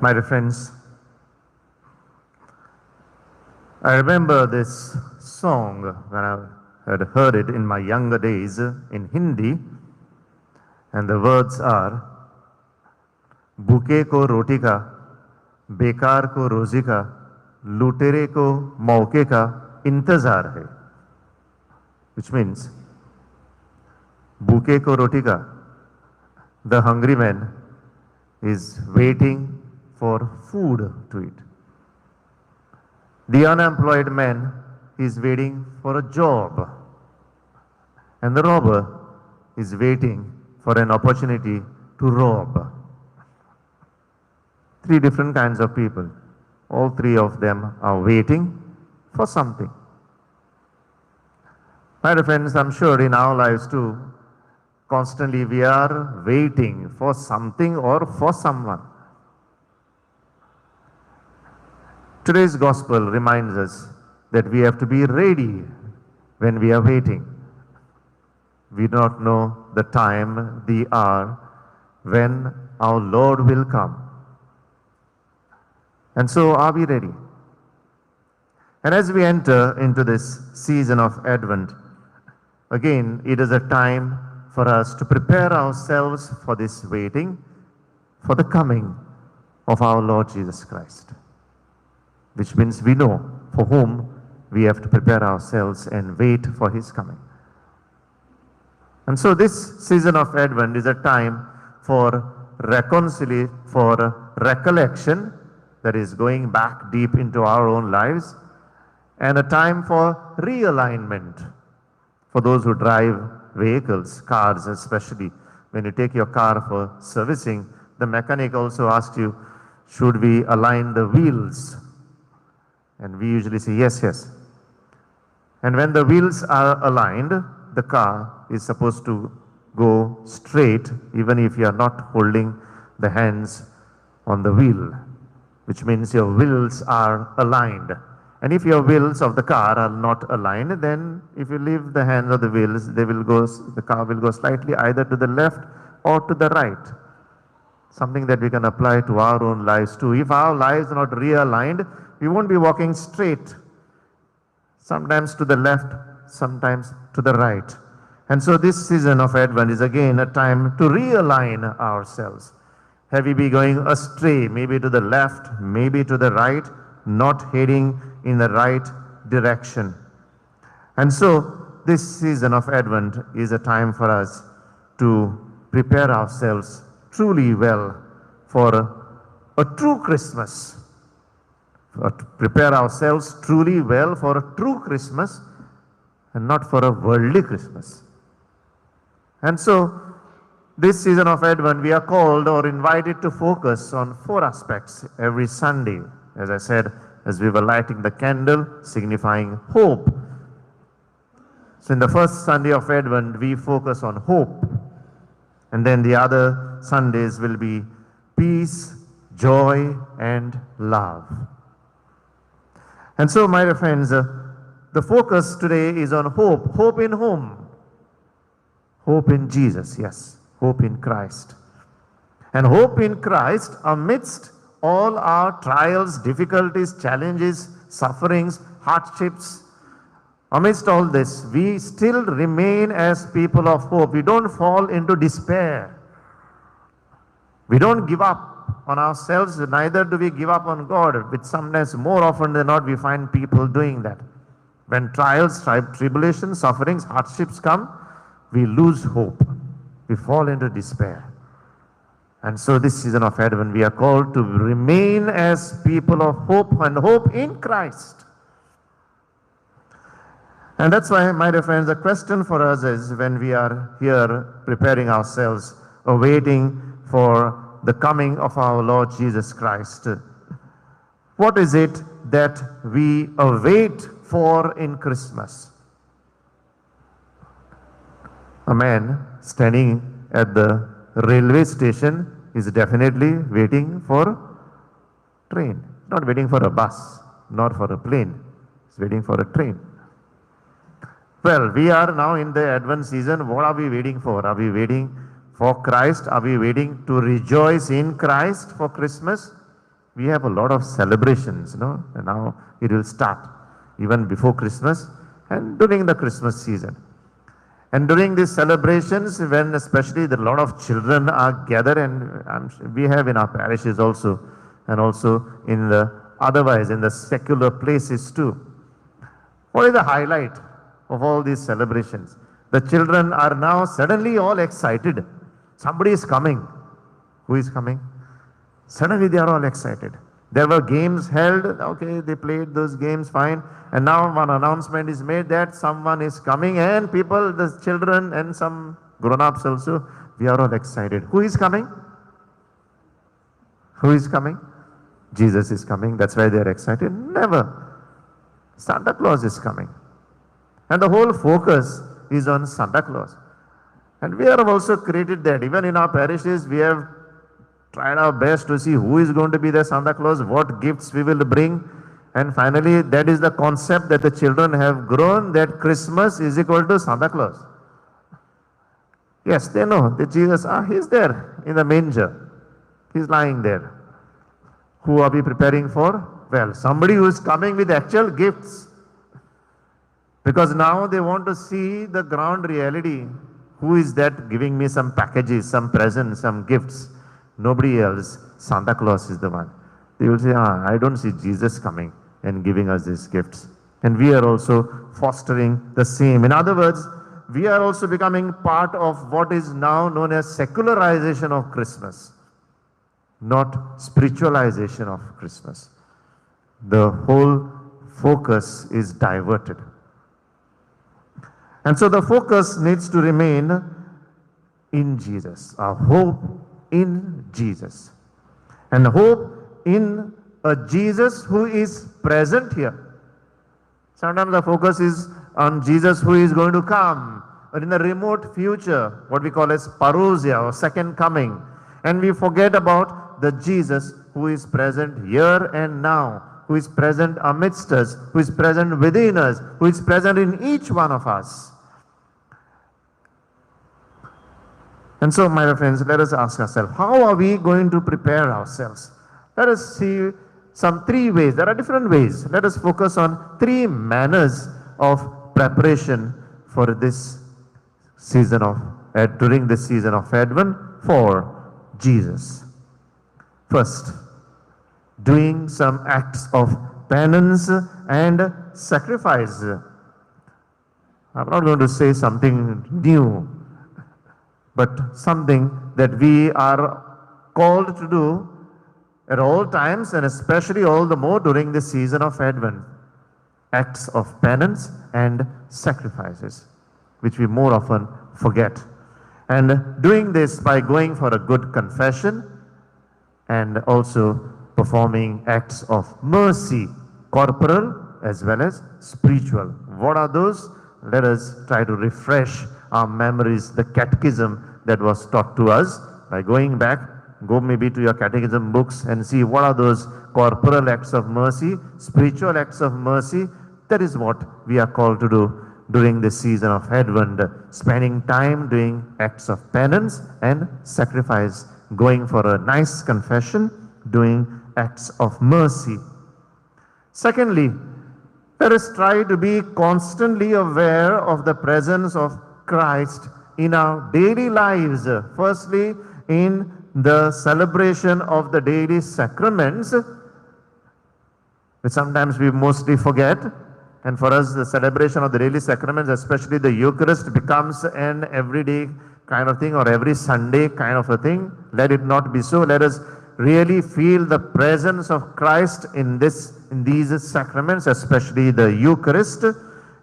My dear friends, I remember this song when I had heard it in my younger days in Hindi, and the words are, भूखे को रोटी का, बेकार को रोजी का, लुटेरे को मौके का इंतजार है. Which means, भूखे को रोटी का, the hungry man is waiting for food to eat. The unemployed man is waiting for a job. And the robber is waiting for an opportunity to rob. Three different kinds of people. All three of them are waiting for something. My dear friends, I'm sure in our lives too, constantly we are waiting for something or for someone. Today's gospel reminds us that we have to be ready when we are waiting. We do not know the time, the hour when our Lord will come. And so are we ready? And as we enter into this season of Advent, again, it is a time for us to prepare ourselves for this waiting, for the coming of our Lord Jesus Christ. Which means we know for whom we have to prepare ourselves and wait for His coming. And so this season of Advent is a time for reconciliation, for recollection, that is going back deep into our own lives, and a time for realignment. For those who drive vehicles, cars especially, when you take your car for servicing, the mechanic also asks you, should we align the wheels? And we usually say, yes, yes. And when the wheels are aligned, the car is supposed to go straight, even if you are not holding the hands on the wheel, which means your wheels are aligned. And if your wheels of the car are not aligned, then if you leave the hands of the wheels, the car will go slightly either to the left or to the right. Something that we can apply to our own lives too. If our lives are not realigned, we won't be walking straight. Sometimes to the left, sometimes to the right. And so this season of Advent is again a time to realign ourselves. Have we been going astray, maybe to the left, maybe to the right, not heading in the right direction? And so this season of Advent is a time for us to prepare ourselves truly well for a true Christmas. To prepare ourselves truly well for a true Christmas and not for a worldly Christmas. And so this season of Advent, we are called or invited to focus on four aspects every Sunday. As I said, as we were lighting the candle, signifying hope. So in the first Sunday of Advent, we focus on hope. And then the other Sundays will be peace, joy, and love. And so, my dear friends, the focus today is on hope. Hope in whom? Hope in Jesus, yes. Hope in Christ. And hope in Christ amidst all our trials, difficulties, challenges, sufferings, hardships. Amidst all this, we still remain as people of hope. We don't fall into despair. We don't give up on ourselves, neither do we give up on God, which sometimes more often than not we find people doing that. When trials, tribulations, sufferings, hardships come, we lose hope. We fall into despair. And so this season of Advent, we are called to remain as people of hope and hope in Christ. And that's why, my dear friends, the question for us is when we are here preparing ourselves, awaiting for the coming of our Lord Jesus Christ, what is it that we await for in Christmas? A man standing at the railway station is definitely waiting for a train. Not waiting for a bus, not for a plane. He's waiting for a train. Well, we are now in the Advent season. What are we waiting for? Are we waiting for Christ? Are we waiting to rejoice in Christ for Christmas? We have a lot of celebrations, and now it will start even before Christmas and during the Christmas season. And during these celebrations, when especially the lot of children are gathered, and we have in our parishes also, and also in the otherwise in the secular places too. What is the highlight of all these celebrations? The children are now suddenly all excited. Somebody is coming. Who is coming? Suddenly they are all excited. There were games held, okay, they played those games, fine. And now one announcement is made that someone is coming, and people, the children and some grown-ups also, we are all excited. Who is coming? Who is coming? Jesus is coming. That's why they are excited. Never. Santa Claus is coming. And the whole focus is on Santa Claus. And we have also created that. Even in our parishes, we have tried our best to see who is going to be the Santa Claus, what gifts we will bring. And finally, that is the concept that the children have grown, that Christmas is equal to Santa Claus. Yes, they know that Jesus, he's there in the manger. He's lying there. Who are we preparing for? Well, somebody who is coming with actual gifts. Because now they want to see the ground reality. Who is that giving me some packages, some presents, some gifts? Nobody else. Santa Claus is the one. They will say, I don't see Jesus coming and giving us these gifts. And we are also fostering the same. In other words, we are also becoming part of what is now known as secularization of Christmas, not spiritualization of Christmas. The whole focus is diverted. And so the focus needs to remain in Jesus, our hope in Jesus. And hope in a Jesus who is present here. Sometimes the focus is on Jesus who is going to come, but in the remote future, what we call as parousia or second coming. And we forget about the Jesus who is present here and now, who is present amidst us, who is present within us, who is present in each one of us. And so, my friends, let us ask ourselves, how are we going to prepare ourselves? Let us see some three ways. There are different ways. Let us focus on three manners of preparation for this season of, during this season of Advent for Jesus. First, doing some acts of penance and sacrifice. I'm not going to say something new, but something that we are called to do at all times, and especially all the more during the season of Advent. Acts of penance and sacrifices, which we more often forget. And doing this by going for a good confession and also performing acts of mercy, corporal as well as spiritual. What are those? Let us try to refresh our memories, the catechism that was taught to us by going back. Go maybe to your catechism books and see what are those corporal acts of mercy, spiritual acts of mercy. That is what we are called to do during this season of Advent, spending time doing acts of penance and sacrifice, going for a nice confession, doing acts of mercy. Secondly, let us try to be constantly aware of the presence of Christ in our daily lives. Firstly, in the celebration of the daily sacraments, which sometimes we mostly forget. And for us, the celebration of the daily sacraments, especially the Eucharist, becomes an everyday kind of thing or every Sunday kind of a thing. Let it not be so. Let us really feel the presence of Christ in these sacraments, especially the Eucharist,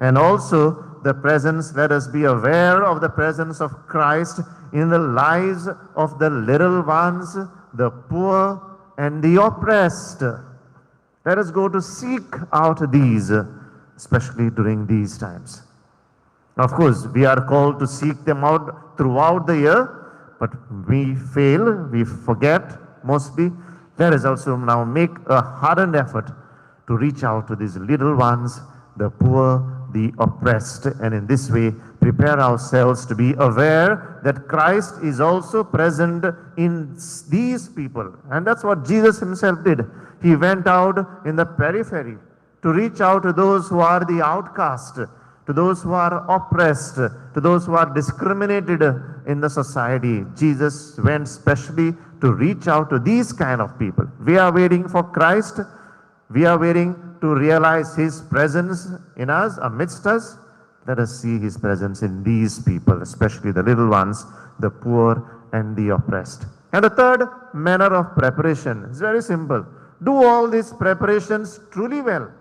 and also the presence, let us be aware of the presence of Christ in the lives of the little ones, the poor and the oppressed. Let us go to seek out these, especially during these times. Of course, we are called to seek them out throughout the year, but we fail, we forget mostly. Let us also now make a hardened effort to reach out to these little ones, the poor, the oppressed, and in this way prepare ourselves to be aware that Christ is also present in these people. And that's what Jesus himself did. He went out in the periphery to reach out to those who are the outcast, to those who are oppressed, to those who are discriminated in the society. Jesus went specially to reach out to these kind of people. We are waiting for Christ. We are waiting to realize His presence in us, amidst us. Let us see His presence in these people, especially the little ones, the poor and the oppressed. And the third manner of preparation is very simple. Do all these preparations truly well.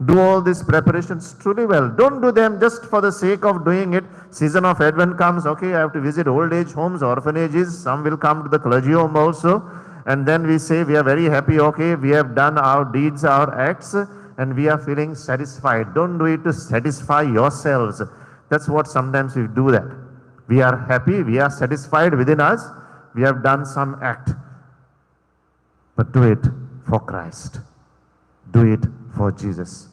Do all these preparations truly well. Don't do them just for the sake of doing it. Season of Advent comes, okay, I have to visit old age homes, orphanages. Some will come to the clergy home also. And then we say we are very happy, okay, we have done our deeds, our acts, and we are feeling satisfied. Don't do it to satisfy yourselves. That's what sometimes we do that. We are happy, we are satisfied within us. We have done some act. But do it for Christ. Do it for Jesus.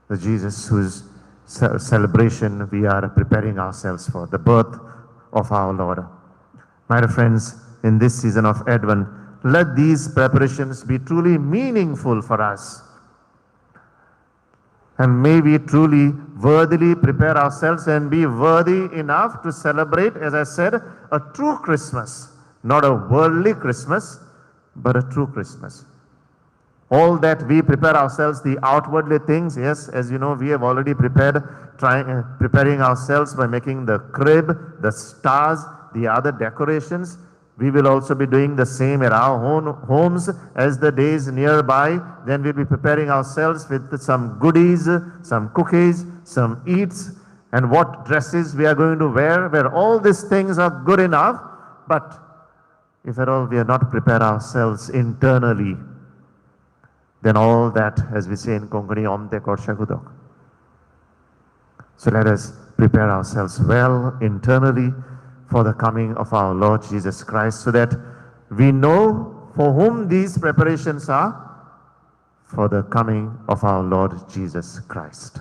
The Jesus whose celebration we are preparing ourselves for, the birth of our Lord. My dear friends, in this season of Advent, let these preparations be truly meaningful for us. And may we truly worthily prepare ourselves and be worthy enough to celebrate, as I said, a true Christmas. Not a worldly Christmas, but a true Christmas. All that we prepare ourselves, the outwardly things, yes, as you know, we have already prepared, preparing ourselves by making the crib, the stars, the other decorations. We will also be doing the same at our own homes as the days nearby. Then we'll be preparing ourselves with some goodies, some cookies, some eats, and what dresses we are going to wear, where all these things are good enough. But if at all we are not prepared ourselves internally, then all that, as we say in Konkani, omte korsha kudok. So let us prepare ourselves well internally for the coming of our Lord Jesus Christ, so that we know for whom these preparations are, for the coming of our Lord Jesus Christ.